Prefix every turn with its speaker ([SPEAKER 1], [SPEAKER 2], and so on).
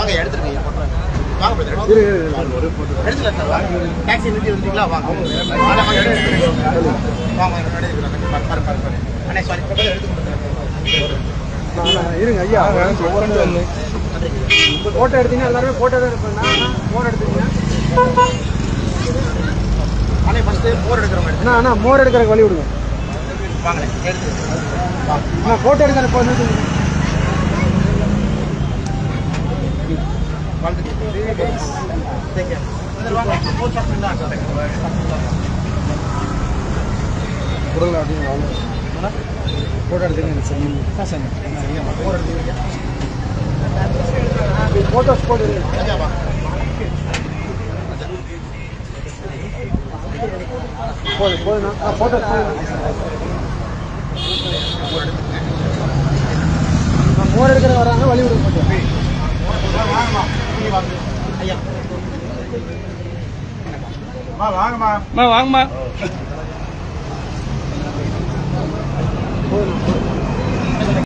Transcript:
[SPEAKER 1] வாங்க எடுத்துருங்க வாங்க எடுத்துக்கலாம் சார் வாங்க டாக்ஸி நிறுத்தி வந்துட்டீங்களா வாங்க வாங்க அண்ணே சாரி
[SPEAKER 2] இருங்க ஐயா ஃபோட்டோ எடுத்தீங்கன்னா எல்லாருமே ஃபோட்டோ தான் எடுப்பேன் ஃபோட்டோ எடுத்தீங்கன்னா
[SPEAKER 1] அண்ணே ஃபஸ்ட்டு மோர் எடுக்கிறவங்க
[SPEAKER 2] அண்ணா மோர் எடுக்கிறக்கு வழி விடுங்க
[SPEAKER 1] வாங்க எடுத்து
[SPEAKER 2] அண்ணா ஃபோட்டோ எடுக்கிற இப்போ வந்து கொடுங்களா அப்படின்னு ஃபோட்டோ எடுத்துங்க சார் ஃபோட்டோஸ் போட்டு போதுண்ணா ஃபோட்டோஸ் மோர் எடுக்கிற வராங்க வழி விடுங்க
[SPEAKER 1] ஐயா
[SPEAKER 2] வாங்கம்மா